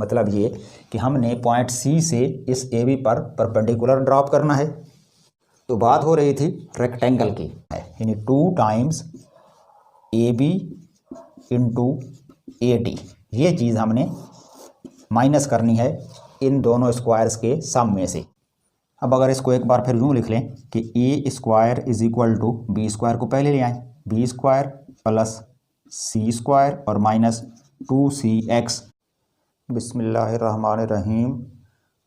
मतलब ये कि हमने पॉइंट सी से इस ए बी पर परपेंडिकुलर ड्रॉप करना है। तो बात हो रही थी रेक्टेंगल की, यानी 2 times A B into A D, ये चीज़ हमने माइनस करनी है इन दोनों स्क्वायर्स के सम में से। अब अगर इसको एक बार फिर यूँ लिख लें कि A square is equal to B square को पहले ले आएँ, B square plus C square और माइनस 2cx। बिस्मिल्लाहिर्रहमानिर्रहीम।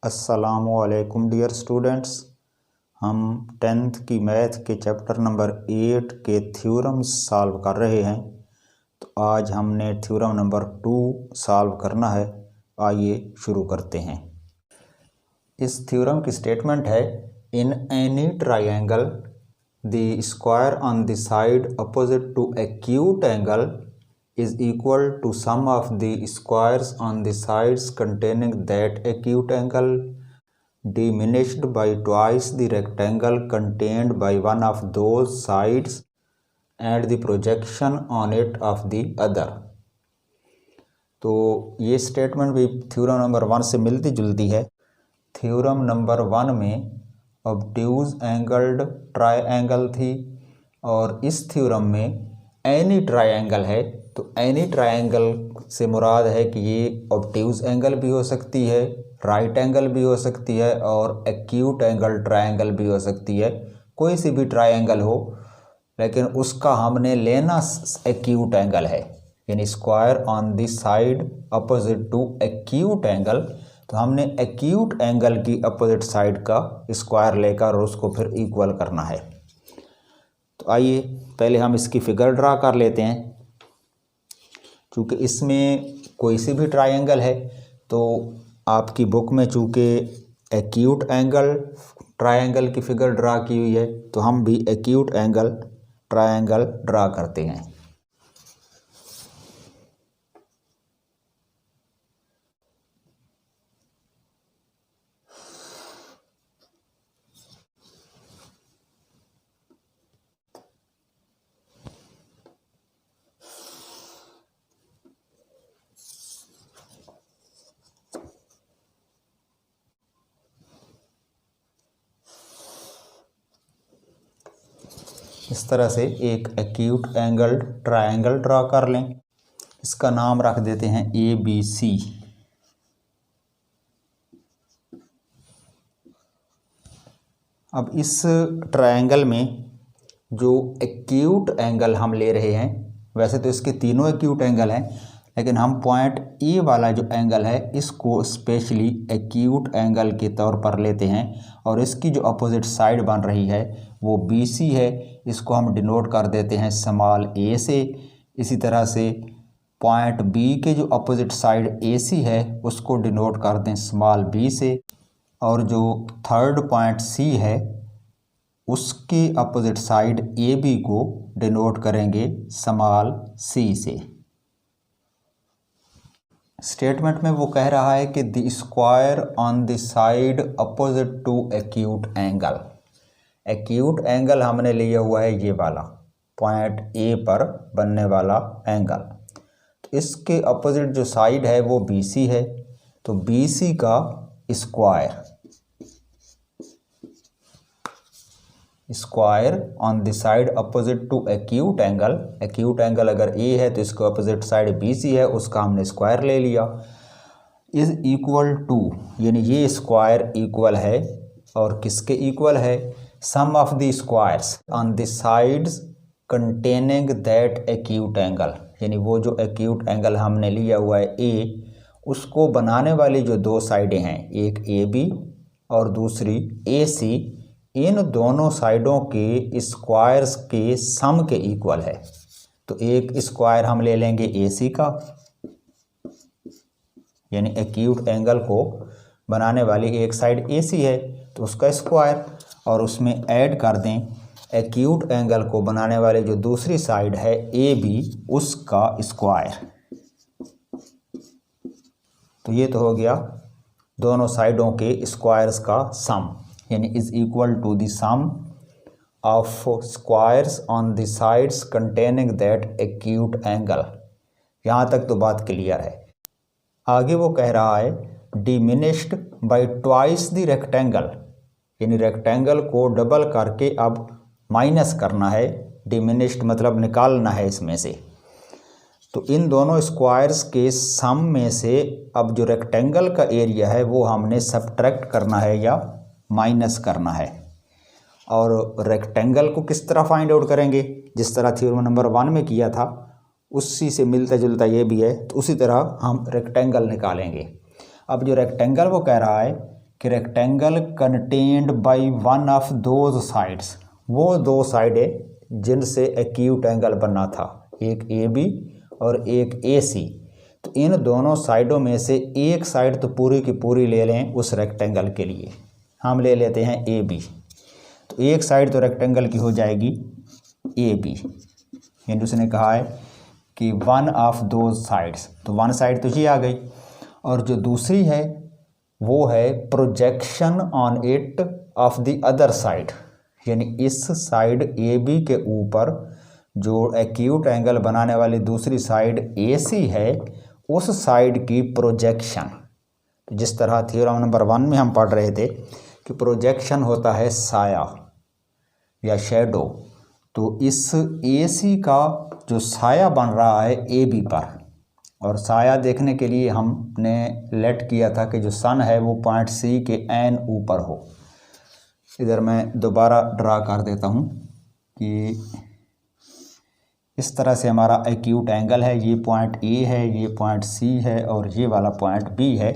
अस्सलामुअलैकुम डियर स्टूडेंट्स, हम 10th की मैथ के चैप्टर नंबर 8 के थ्योरम सॉल्व कर रहे हैं। तो आज हमने थ्योरम नंबर 2 सॉल्व करना है। आइए शुरू करते हैं। इस थ्योरम की स्टेटमेंट है, in any triangle the square on the side opposite to acute angle is equal to sum of the squares on the sides containing that acute angle diminished by twice the rectangle contained by one of those sides and the projection on it of the other। तो ये statement भी theorem number 1 से मिलती जुलती है। Theorem number 1 में obtuse angled triangle थी और इस थ्योरम में एनी ट्रायंगल है। तो एनी ट्रायंगल से मुराद है कि ये ऑब्ट्यूज एंगल भी हो सकती है, राइट एंगल भी हो सकती है और एक्यूट एंगल ट्रायंगल भी हो सकती है। कोई सी भी ट्रायंगल हो, लेकिन उसका हमने लेना एक्यूट एंगल है, यानी square on the side opposite to acute angle. तो हमने एक्यूट एंगल की अपोजिट साइड का स्क्वायर लेकर उसको फिर इक्वल करना है। तो आइए पहले हम इसकी फिगर ड्रा कर लेते हैं। चूँकि इसमें कोई सी भी ट्रायंगल है, तो आपकी बुक में चूँकि एक्यूट एंगल ट्रायंगल की फिगर ड्रा की हुई है, तो हम भी एक्यूट एंगल ट्रायंगल ड्रा करते हैं। इस तरह से एक एक्यूट एंगल ट्रायंगल ड्रा कर लें। इसका नाम रख देते हैं ABC। अब इस ट्रायंगल में जो एक्यूट एंगल हम ले रहे हैं, वैसे तो इसके तीनों एक्यूट एंगल हैं, लेकिन हम पॉइंट ए वाला जो एंगल है इसको स्पेशली एक्यूट एंगल के तौर पर लेते हैं और इसकी जो अपोजिट साइड बन रही है वो BC है। इसको हम डिनोट कर देते हैं स्मॉल a से। इसी तरह से पॉइंट B के जो अपोजिट साइड AC है उसको डिनोट कर दें स्मॉल b से, और जो थर्ड पॉइंट C है उसकी अपोजिट साइड AB को डिनोट करेंगे स्मॉल c से। स्टेटमेंट में वो कह रहा है कि the square on the side opposite to acute angle. Acute angle हमने लिया हुआ है ये वाला, पॉइंट A पर बनने वाला एंगल। तो इसके अपोजिट जो साइड है वो BC है। तो BC का square on the side opposite to acute angle. Acute angle अगर A है तो इसको अपोजिट साइड BC है, उसका हमने स्क्वायर ले लिया। इज इक्वल टू, यानी ये स्क्वायर इक्वल है और किसके इक्वल है? Sum of the squares on the sides containing that acute angle, यानी वो जो एक्यूट एंगल हमने लिया हुआ है A, उसको बनाने वाली जो दो साइडें हैं, एक AB और दूसरी AC, इन दोनों साइडों के स्क्वायर्स के सम के इक्वल है। तो एक स्क्वायर हम ले लेंगे AC का, यानी एक्यूट एंगल को बनाने वाली एक साइड AC है तो उसका स्क्वायर, और उसमें ऐड कर दें एक्यूट एंगल को बनाने वाली जो दूसरी साइड है AB, उसका स्क्वायर। तो ये तो हो गया दोनों साइडों के स्क्वायर्स का सम, यानी is equal to the sum of squares on the sides containing that acute angle. यहाँ तक तो बात क्लियर है। आगे वो कह रहा है diminished bye twice the rectangle, यानी रेक्टेंगल को डबल करके अब माइनस करना है। डिमिनिश्ड मतलब निकालना है इसमें से। तो इन दोनों स्क्वायर्स के सम में से अब जो रेक्टेंगल का एरिया है वो हमने सब्ट्रैक्ट करना है या माइनस करना है। और रेक्टेंगल को किस तरह फाइंड आउट करेंगे, जिस तरह थ्योरम नंबर 1 में किया था उसी से मिलता जुलता ये भी है, तो उसी तरह हम रेक्टेंगल निकालेंगे। अब जो रेक्टेंगल वो कह रहा है कि rectangle contained by one of those sides, वो दो साइडें जिनसे एक्यूट एंगल बनना था, एक ए बी और एक ए सी। तो इन दोनों साइडों में से एक साइड तो पूरी की पूरी ले लें उस रेक्टेंगल के लिए। हम ले लेते हैं ए बी, तो एक साइड तो रेक्टेंगल की हो जाएगी ए बी, यानी उसने कहा है कि वन ऑफ दोज साइड्स, तो वन साइड तो ये आ गई। और जो दूसरी है वो है projection on it of the other side, यानी इस साइड ए बी के ऊपर जो एक्यूट एंगल बनाने वाली दूसरी साइड ए सी है उस साइड की प्रोजेक्शन। जिस तरह थ्योरम नंबर 1 में हम पढ़ रहे थे कि प्रोजेक्शन होता है साया या शेडो, तो इस ए सी का जो साया बन रहा है ए बी पर, और साया देखने के लिए हमने लेट किया था कि जो सन है वो पॉइंट सी के एन ऊपर हो। इधर मैं दोबारा ड्रा कर देता हूँ कि इस तरह से हमारा एक्यूट एंगल है, ये पॉइंट ए है, ये पॉइंट सी है और ये वाला पॉइंट बी है।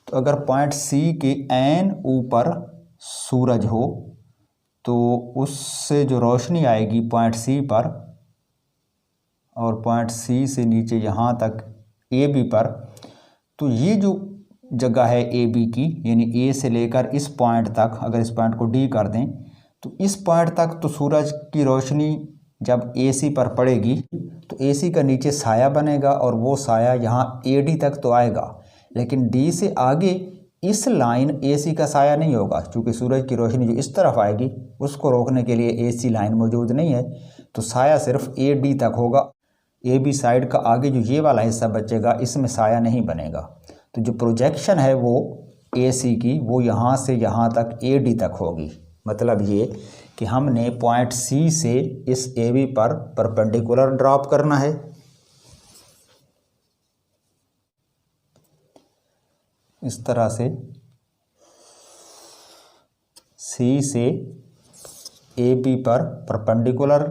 तो अगर पॉइंट सी के एन ऊपर सूरज हो तो उससे जो रोशनी आएगी पॉइंट सी पर, और पॉइंट सी से नीचे यहाँ तक ए बी पर, तो ये जो जगह है ए बी की, यानी ए से लेकर इस पॉइंट तक, अगर इस पॉइंट को डी कर दें तो इस पॉइंट तक तो सूरज की रोशनी जब ए सी पर पड़ेगी तो ए सी का नीचे साया बनेगा और वो साया यहाँ ए डी तक तो आएगा, लेकिन डी से आगे इस लाइन ए सी का साया नहीं होगा, क्योंकि सूरज की रोशनी जो इस तरफ आएगी उसको रोकने के लिए ए सी लाइन मौजूद नहीं है, तो साया सिर्फ ए डी तक होगा। ए बी साइड का आगे जो ये वाला हिस्सा बचेगा इसमें साया नहीं बनेगा। तो जो प्रोजेक्शन है वो ए सी की वो यहाँ से यहाँ तक ए डी तक होगी। मतलब ये कि हमने पॉइंट सी से इस ए बी पर परपेंडिकुलर ड्रॉप करना है। इस तरह से सी से ए बी पर परपेंडिकुलर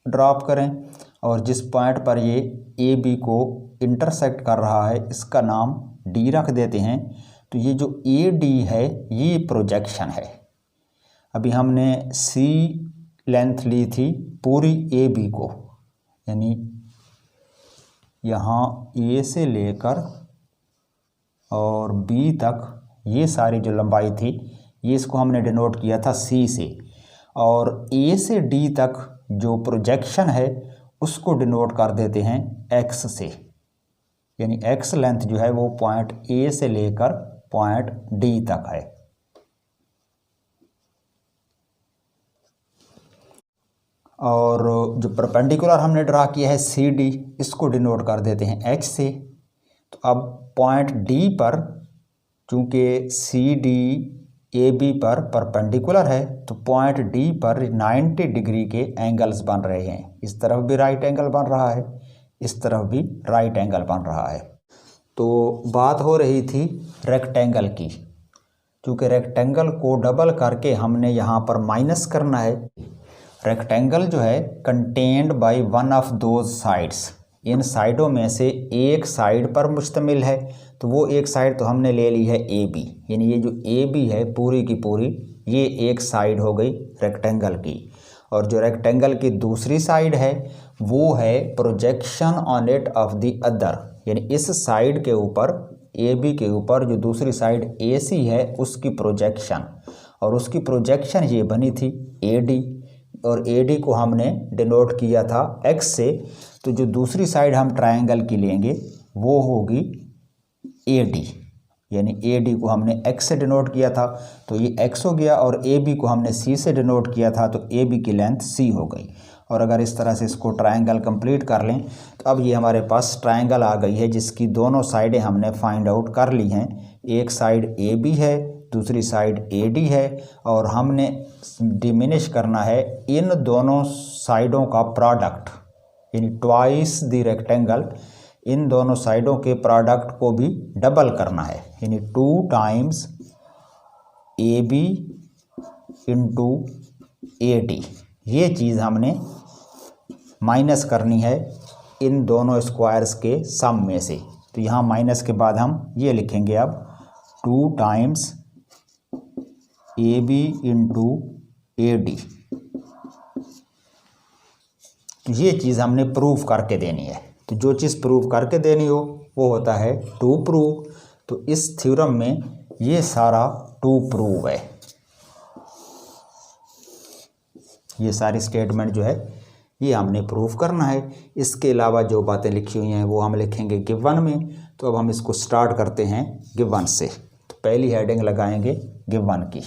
ड्रॉप करें, और जिस पॉइंट पर ये ए बी को इंटरसेक्ट कर रहा है इसका नाम डी रख देते हैं। तो ये जो ए डी है ये प्रोजेक्शन है। अभी हमने सी लेंथ ली थी पूरी ए बी को, यानी यहाँ ए से लेकर और बी तक ये सारी जो लंबाई थी ये इसको हमने डिनोट किया था सी से, और ए से डी तक जो प्रोजेक्शन है उसको डिनोट कर देते हैं एक्स से, यानी एक्स लेंथ जो है वो पॉइंट ए से लेकर पॉइंट डी तक है। और जो परपेंडिकुलर हमने ड्रा किया है सी डी, इसको डिनोट कर देते हैं एच से। तो अब पॉइंट डी पर चूँकि सी डी ए बी पर परपेंडिकुलर है तो पॉइंट डी पर 90 डिग्री के एंगल्स बन रहे हैं। इस तरफ भी राइट एंगल बन रहा है, इस तरफ भी राइट एंगल बन रहा है। तो बात हो रही थी रेक्टेंगल की, क्योंकि रेक्टेंगल को डबल करके हमने यहाँ पर माइनस करना है। रेक्टेंगल जो है contained by one of those sides, इन साइडों में से एक साइड पर मुश्तमिल है, तो वो एक साइड तो हमने ले ली है ए बी, यानी ये जो ए बी है पूरी की पूरी ये एक साइड हो गई रेक्टेंगल की। और जो रेक्टेंगल की दूसरी साइड है वो है projection on it of the other, यानी इस साइड के ऊपर ए बी के ऊपर जो दूसरी साइड ए सी है उसकी प्रोजेक्शन, और उसकी प्रोजेक्शन ये बनी थी ए डी, और ए डी को हमने डिनोट किया था एक्स से। तो जो दूसरी साइड हम ट्रायंगल की लेंगे वो होगी ए डी, यानी ए डी को हमने एक्स से डिनोट किया था तो ये एक्स हो गया, और ए बी को हमने सी से डिनोट किया था तो ए बी की लेंथ सी हो गई। और अगर इस तरह से इसको ट्रायंगल कंप्लीट कर लें तो अब ये हमारे पास ट्रायंगल आ गई है जिसकी दोनों साइडें हमने फाइंड आउट कर ली हैं। एक साइड ए बी है, दूसरी साइड ए डी है, और हमने डिमिनिश करना है इन दोनों साइडों का प्रोडक्ट, यानी ट्वाइस द रेक्टेंगल, इन दोनों साइडों के प्रोडक्ट को भी डबल करना है, यानी 2 times A B into A D. ये चीज़ हमने माइनस करनी है इन दोनों स्क्वायर्स के सम में से। तो यहाँ माइनस के बाद हम ये लिखेंगे अब 2 times A B into A D. तो ये चीज़ हमने प्रूव करके देनी है। तो जो चीज़ प्रूव करके देनी हो वो होता है टू प्रूव। तो इस थ्योरम में ये सारा टू प्रूव है। ये सारी स्टेटमेंट जो है ये हमने प्रूव करना है। इसके अलावा जो बातें लिखी हुई हैं वो हम लिखेंगे गिवन में। तो अब हम इसको स्टार्ट करते हैं गिवन से। तो पहली हेडिंग लगाएंगे गिवन की।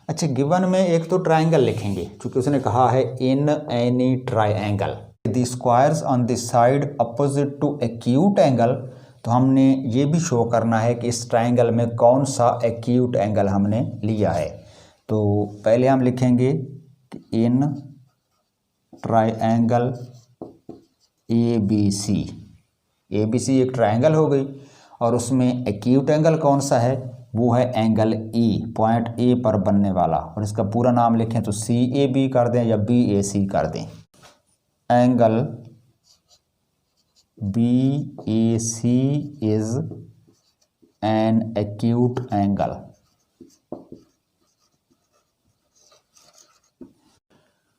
अच्छा, गिवन में एक तो ट्रायंगल लिखेंगे, क्योंकि उसने कहा है in any triangle the squares on the side opposite to acute angle. तो हमने ये भी शो करना है कि इस ट्रायंगल में कौन सा एक्यूट एंगल हमने लिया है। तो पहले हम लिखेंगे कि in triangle A B C. A B C एक ट्रायंगल हो गई और उसमें एक्यूट एंगल कौन सा है, वो है एंगल ई, पॉइंट ए पर बनने वाला। और इसका पूरा नाम लिखें तो सी ए बी कर दें या बी ए सी कर दें। Angle B A C is an acute angle.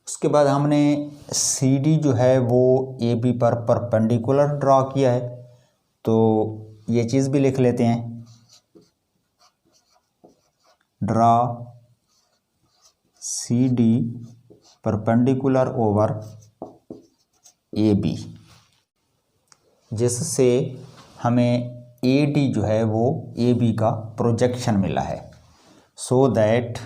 उसके बाद हमने सी डी जो है वो ए बी पर परपेंडिकुलर ड्रॉ किया है। तो ये चीज़ भी लिख लेते हैं, draw C D perpendicular over A B, जिससे हमें ए डी जो है वो ए बी का प्रोजेक्शन मिला है। So that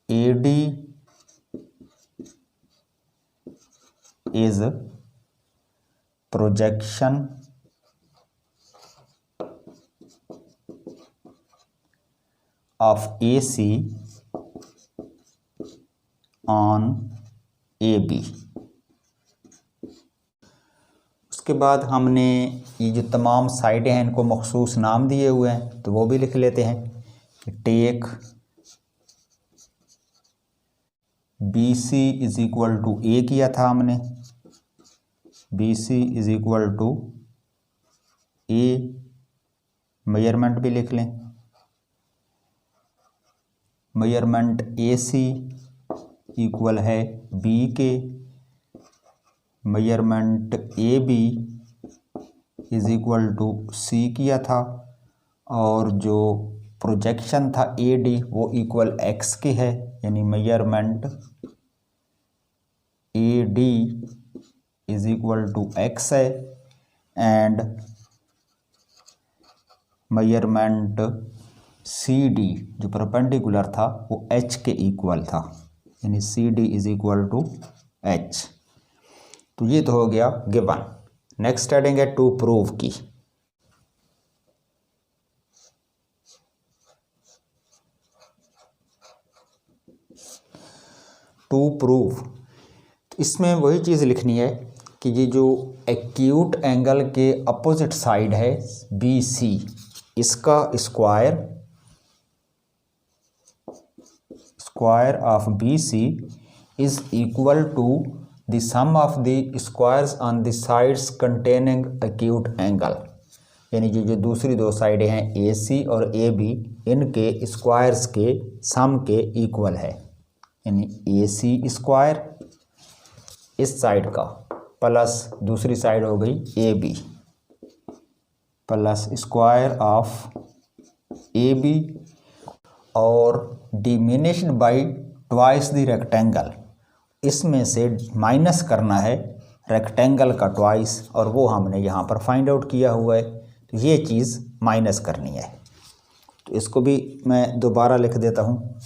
A D is projection of AC on AB। उसके बाद हमने ये जो तमाम साइडें हैं इनको मखसूस नाम दिए हुए हैं, तो वो भी लिख लेते हैं कि take BC is equal to A किया था हमने, BC is equal to A, measurement भी लिख लें, मेजरमेंट AC इक्वल है B के, measurement AB is equal to C किया था, और जो प्रोजेक्शन था AD वो इक्वल X के है, यानी measurement AD is equal to X है, एंड मेजरमेंट CD जो परपेंडिकुलर था वो H के इक्वल था, यानी CD is equal to H। तो ये तो हो गया गिवन। नेक्स्ट हेडिंग है टू प्रूव की। टू प्रूव, तो इसमें वही चीज़ लिखनी है कि ये जो एक्यूट एंगल के अपोजिट साइड है BC, इसका square of BC is equal to the sum of the squares on the sides containing acute angle, यानी जो दूसरी दो साइडें हैं AC और AB, इनके स्क्वायर्स के सम के इक्वल है, यानी AC स्क्वायर इस साइड का प्लस दूसरी साइड हो गई AB plus square of AB और diminished by twice the rectangle, इसमें से माइनस करना है रेक्टेंगल का ट्वाइस, और वो हमने यहाँ पर फाइंड आउट किया हुआ है। तो ये चीज़ माइनस करनी है। तो इसको भी मैं दोबारा लिख देता हूँ,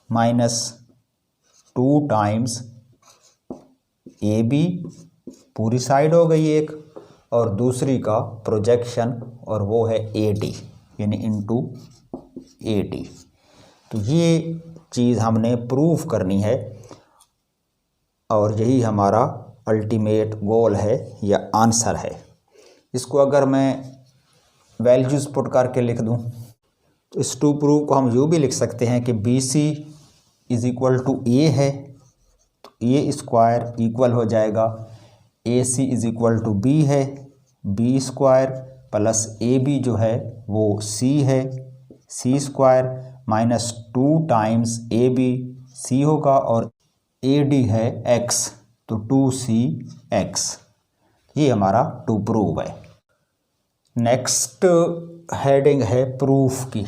-2 टाइम्स ए बी पूरी साइड हो गई एक, और दूसरी का प्रोजेक्शन और वो है ए डी, यानी इंटू ए डी। तो ये चीज़ हमने प्रूफ करनी है और यही हमारा अल्टीमेट गोल है या आंसर है। इसको अगर मैं वैल्यूज़ पुट करके लिख दूं तो इस टू प्रूफ को हम यूँ भी लिख सकते हैं कि B C is equal to A है, तो ए स्क्वायर इक्वल हो जाएगा A C is equal to B है, B square plus A B जो है वो सी है, C square -2 times A B C होगा और ए डी है एक्स, तो 2c x। ये हमारा टू प्रूव है। नेक्स्ट हेडिंग है प्रूफ की।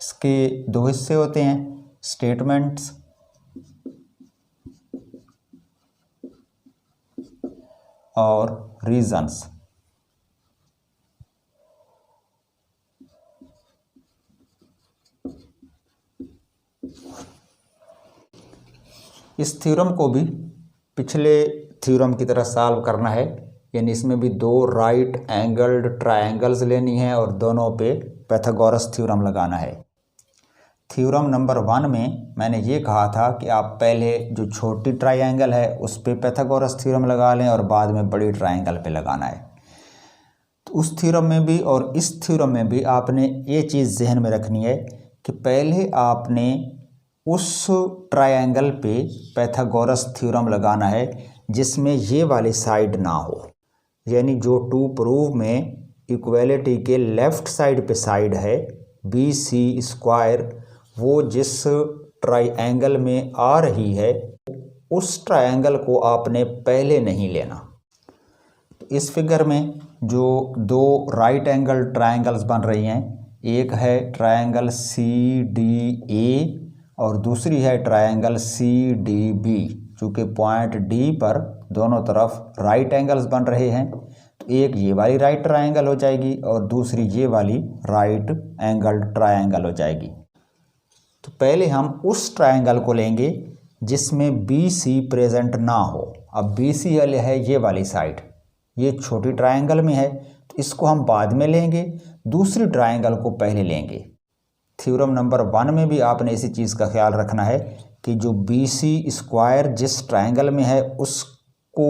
इसके दो हिस्से होते हैं, स्टेटमेंट्स और रीजंस। इस थ्योरम को भी पिछले थ्योरम की तरह सॉल्व करना है, यानी इसमें भी 2 राइट एंगल्ड ट्रायंगल्स लेनी है और दोनों पे पाइथागोरस थ्योरम लगाना है। थ्योरम नंबर 1 में मैंने ये कहा था कि आप पहले जो छोटी ट्रायंगल है उस पे पाइथागोरस थ्योरम लगा लें और बाद में बड़ी ट्रायंगल पे लगाना है। तो उस थ्योरम में भी और इस थ्योरम में भी आपने ये चीज़ जहन में रखनी है कि पहले आपने उस ट्रायंगल पे पाइथागोरस थ्योरम लगाना है जिसमें ये वाली साइड ना हो, यानी जो टू प्रूव में इक्वलिटी के लेफ़्ट साइड पे साइड है बी सी स्क्वायर, वो जिस ट्रायंगल में आ रही है उस ट्रायंगल को आपने पहले नहीं लेना। इस फिगर में जो 2 राइट एंगल ट्रायंगल्स बन रही हैं, एक है ट्रायंगल सी डी ए और दूसरी है ट्रायंगल सी डी बी। चूँकि पॉइंट डी पर दोनों तरफ राइट एंगल्स बन रहे हैं, तो एक ये वाली राइट ट्रायंगल हो जाएगी और दूसरी ये वाली राइट एंगल ट्रायंगल हो जाएगी। तो पहले हम उस ट्रायंगल को लेंगे जिसमें बी सी प्रेजेंट ना हो। अब बी सी है ये वाली साइड, ये छोटी ट्रायंगल में है, तो इसको हम बाद में लेंगे, दूसरी ट्रायंगल को पहले लेंगे। थ्योरम नंबर 1 में भी आपने इसी चीज़ का ख्याल रखना है कि जो बी सी स्क्वायर जिस ट्रायंगल में है उसको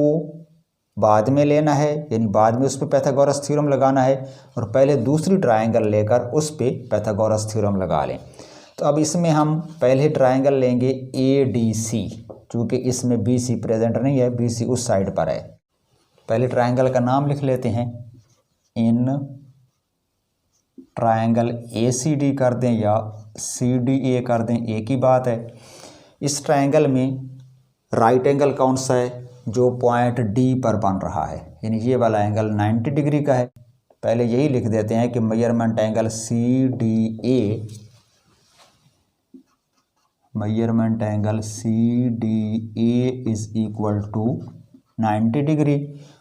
बाद में लेना है, यानी बाद में उस पर पाइथागोरस थ्योरम लगाना है और पहले दूसरी ट्रायंगल लेकर उस पर पाइथागोरस थ्योरम लगा लें। तो अब इसमें हम पहले ट्रायंगल लेंगे ए डी सी, चूँकि इसमें बी सी प्रेजेंट नहीं है, बी सी उस साइड पर है। पहले ट्रायंगल का नाम लिख लेते हैं, इन ट्रायंगल ए सी डी कर दें या सी डी ए कर दें, एक ही बात है। इस ट्रायंगल में राइट एंगल कौन सा है? जो पॉइंट डी पर बन रहा है, यानी ये वाला एंगल 90 डिग्री का है। पहले यही लिख देते हैं कि measurement angle C D A, measurement angle C D A is equal to 90 degree.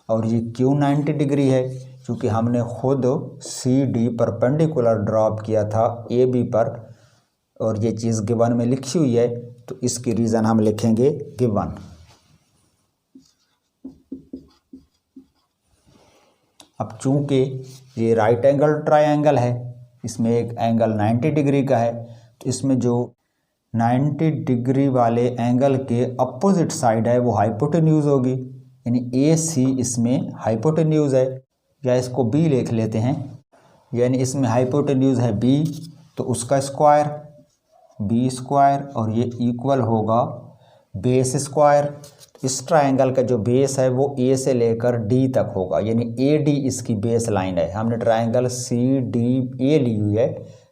और ये क्यों 90 डिग्री है? क्योंकि हमने खुद सी डी परपेंडिकुलर ड्रॉप किया था ए बी पर और ये चीज़ गिवन में लिखी हुई है, तो इसकी रीज़न हम लिखेंगे गिवन। अब चूंकि ये राइट एंगल ट्रायंगल है, इसमें एक एंगल 90 डिग्री का है, तो इसमें जो 90 डिग्री वाले एंगल के अपोजिट साइड है वो हाइपोटेन्यूज होगी, यानी ए सी इसमें हाइपोटेन्यूज है, या इसको बी लिख लेते हैं, यानी इसमें हाइपोटेन्यूज है बी, तो उसका स्क्वायर बी स्क्वायर और ये इक्वल होगा बेस स्क्वायर। इस ट्रायंगल का जो बेस है वो ए से लेकर डी तक होगा, यानी ए डी इसकी बेस लाइन है। हमने ट्रायंगल सी डी ए ली हुई है,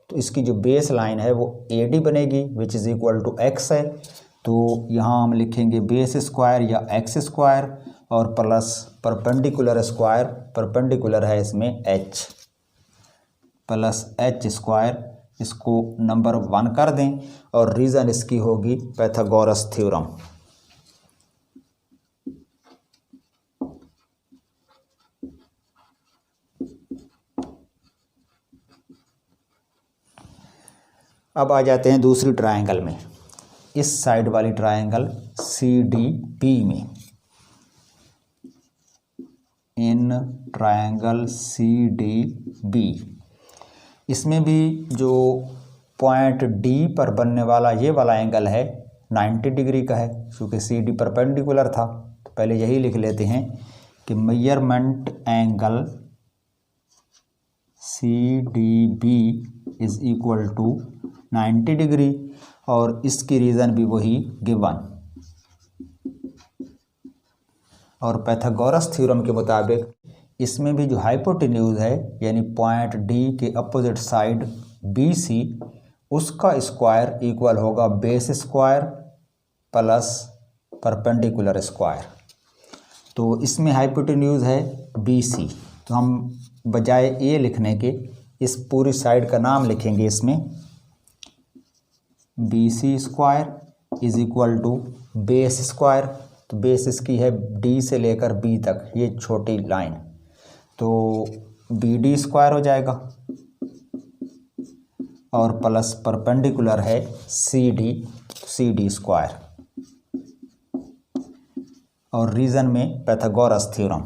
तो इसकी जो बेस लाइन है वो ए डी बनेगी, which is equal to X है। तो यहाँ हम लिखेंगे बेस स्क्वायर या एक्स स्क्वायर और प्लस परपेंडिकुलर स्क्वायर, परपेंडिकुलर है इसमें एच, प्लस एच स्क्वायर। इसको नंबर 1 कर दें और रीज़न इसकी होगी पाइथागोरस थ्योरम। अब आ जाते हैं दूसरी ट्रायंगल में, इस साइड वाली ट्रायंगल CDB में। इन ट्रायंगल CDB, इसमें भी जो पॉइंट D पर बनने वाला ये वाला एंगल है 90 डिग्री का है, क्योंकि CD परपेंडिकुलर था। तो पहले यही लिख लेते हैं कि measurement angle CDB is equal to 90 degree, और इसकी रीज़न भी वही गिवन। और पाइथागोरस थ्योरम के मुताबिक इसमें भी जो हाइपोटेन्यूज है, यानी पॉइंट D के अपोजिट साइड BC, उसका स्क्वायर इक्वल होगा base square plus perpendicular square. तो इसमें हाइपोटेन्यूज है BC, तो हम बजाय A लिखने के इस पूरी साइड का नाम लिखेंगे इसमें BC square is equal to base square. तो बेस इसकी है D से लेकर B तक, ये छोटी लाइन, तो BD स्क्वायर हो जाएगा, और प्लस परपेंडिकुलर है CD स्क्वायर, और रीजन में पाइथागोरस थ्योरम।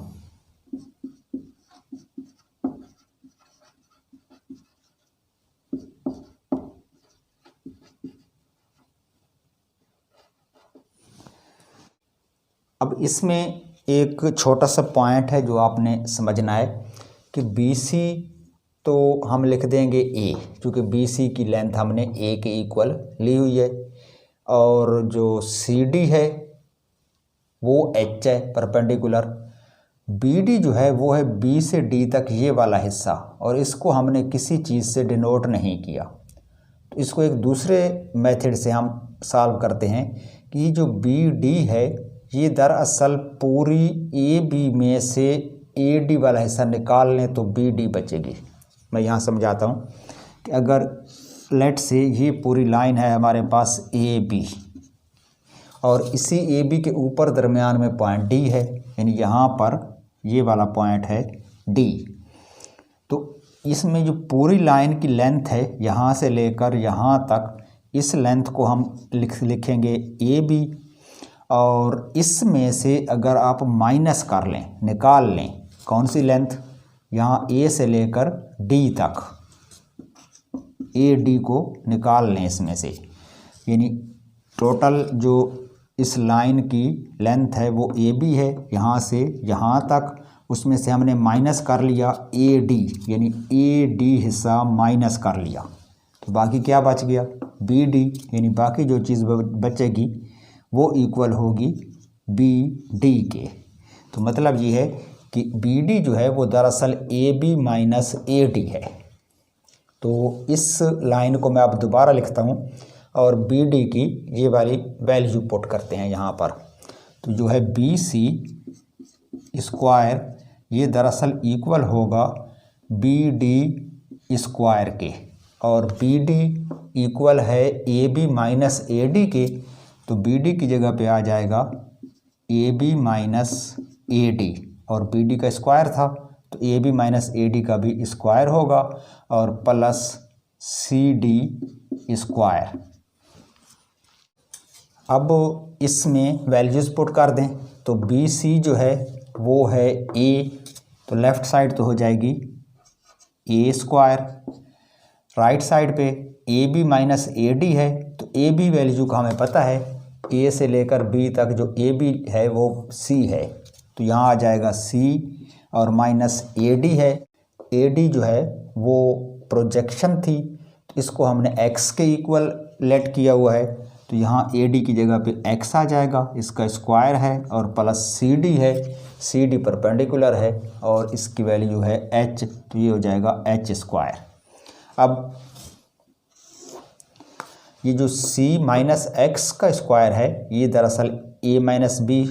अब इसमें एक छोटा सा पॉइंट है जो आपने समझना है कि BC तो हम लिख देंगे A, क्योंकि BC की लेंथ हमने A के इक्वल ली हुई है, और जो CD है वो H है परपेंडिकुलर। BD जो है वो है B से D तक ये वाला हिस्सा, और इसको हमने किसी चीज़ से डिनोट नहीं किया। तो इसको एक दूसरे मेथड से हम सॉल्व करते हैं कि जो BD है ये दरअसल पूरी AB में से AD वाला हिस्सा निकाल लें तो BD बचेगी। मैं यहाँ समझाता हूँ कि अगर लेट से ये पूरी लाइन है हमारे पास AB, और इसी AB के ऊपर दरमियान में पॉइंट D है, यानी यहाँ पर ये वाला पॉइंट है D। तो इसमें जो पूरी लाइन की लेंथ है यहाँ से लेकर यहाँ तक, इस लेंथ को हम लिखेंगे AB, और इसमें से अगर आप माइनस कर लें, निकाल लें, कौन सी लेंथ, यहाँ A से लेकर D तक, AD को निकाल लें इसमें से, यानी टोटल जो इस लाइन की लेंथ है वो AB है यहाँ से यहाँ तक, उसमें से हमने माइनस कर लिया AD, यानी AD हिस्सा माइनस कर लिया, तो बाकी क्या बच गया BD, यानी बाकी जो चीज़ बचेगी वो इक्वल होगी BD के। तो मतलब ये है कि BD जो है वो दरअसल AB माइनस AD है। तो इस लाइन को मैं अब दोबारा लिखता हूँ, और BD की ये वाली वैल्यू पुट करते हैं यहाँ पर। तो जो है BC स्क्वायर ये दरअसल इक्वल होगा BD स्क्वायर के, और BD इक्वल है AB माइनस AD के, तो BD की जगह पे आ जाएगा AB माइनस AD, और BD का स्क्वायर था तो AB माइनस AD का भी स्क्वायर होगा, और प्लस CD स्क्वायर। अब इसमें वैल्यूज़ पुट कर दें, तो BC जो है वो है A, तो लेफ़्ट साइड तो हो जाएगी A स्क्वायर, राइट साइड पे AB माइनस AD है, तो AB वैल्यू का हमें पता है, A से लेकर B तक जो AB है वो C है, तो यहाँ आ जाएगा C, और माइनस AD है। AD जो है वो प्रोजेक्शन थी, तो इसको हमने X के इक्वल लेट किया हुआ है, तो यहाँ AD की जगह पे X आ जाएगा, इसका स्क्वायर है, और प्लस CD है, CD परपेंडिकुलर है, और इसकी वैल्यू है H, तो ये हो जाएगा H स्क्वायर। अब ये जो C माइनस X का स्क्वायर है ये दरअसल A माइनस B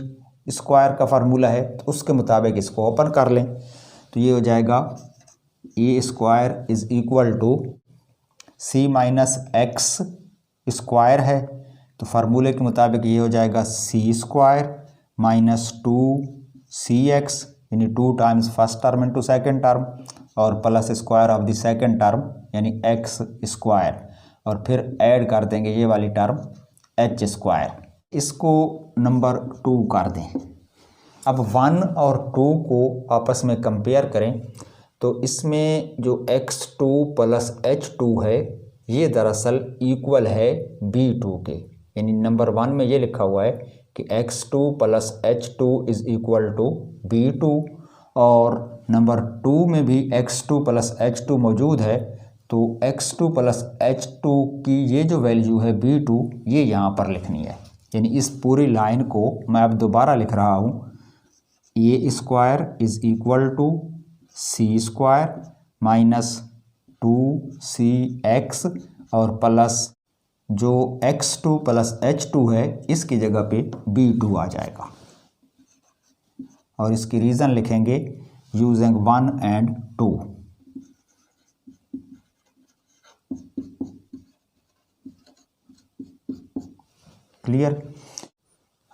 स्क्वायर का फार्मूला है, तो उसके मुताबिक इसको ओपन कर लें, तो ये हो जाएगा A square is equal to C minus X square है, तो फार्मूले के मुताबिक ये हो जाएगा C स्क्वायर माइनस 2CX, यानी 2 times first term into second term, और plus square of the second term यानी X स्क्वायर, और फिर ऐड कर देंगे ये वाली टर्म एच स्क्वायर, इसको नंबर 2 कर दें। अब 1 और 2 को आपस में कंपेयर करें तो इसमें जो x2 प्लस h2 है ये दरअसल इक्वल है b2 के, यानी नंबर 1 में ये लिखा हुआ है कि x2 plus h2 is equal to b2, और नंबर 2 में भी x2 प्लस h2 मौजूद है, तो x2 प्लस h2 की ये जो वैल्यू है b2 ये यहाँ पर लिखनी है। यानी इस पूरी लाइन को मैं अब दोबारा लिख रहा हूँ, A square is equal to C square minus 2cx और प्लस जो x2 प्लस h2 है इसकी जगह पे b2 आ जाएगा, और इसकी रीज़न लिखेंगे यूजिंग 1 एंड 2। क्लियर।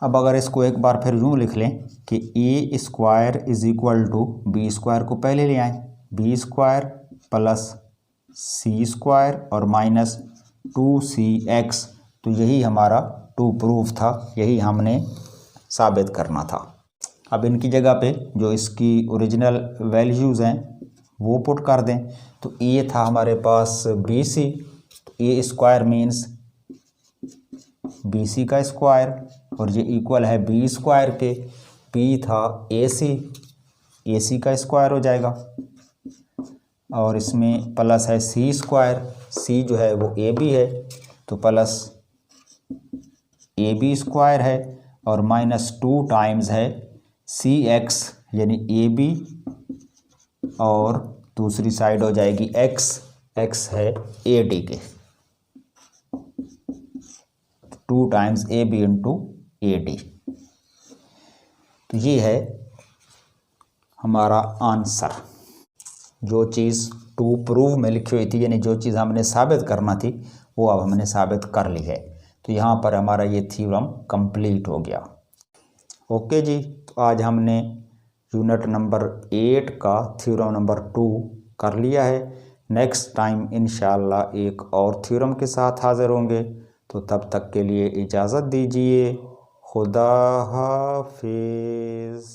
अब अगर इसको एक बार फिर यूँ लिख लें कि A square is equal to B square को पहले ले आएँ, B square plus C square और माइनस 2cx, तो यही हमारा 2 प्रूफ था, यही हमने साबित करना था। अब इनकी जगह पे जो इसकी ओरिजिनल वैल्यूज़ हैं वो पुट कर दें। तो ए था हमारे पास BC, तो ए स्क्वायर मीन्स BC का स्क्वायर, और ये इक्वल है बी स्क्वायर के, बी था AC का स्क्वायर हो जाएगा, और इसमें प्लस है सी स्क्वायर, सी जो है वो AB है तो प्लस AB स्क्वायर है, और माइनस 2 टाइम्स है CX यानी AB, और दूसरी साइड हो जाएगी x है AD के, 2 टाइम्स AB इंटू AD। तो ये है हमारा आंसर। जो चीज़ टू प्रूव में लिखी हुई थी, यानी जो चीज़ हमने साबित करना थी वो अब हमने साबित कर ली है। तो यहाँ पर हमारा ये थ्योरम कंप्लीट हो गया। ओके जी, तो आज हमने यूनिट नंबर 8 का थ्योरम नंबर 2 कर लिया है। नेक्स्ट टाइम इंशाल्लाह एक और थ्योरम के साथ हाज़िर होंगे। तो तब तक के लिए इजाज़त दीजिए। खुदा हाफिज़।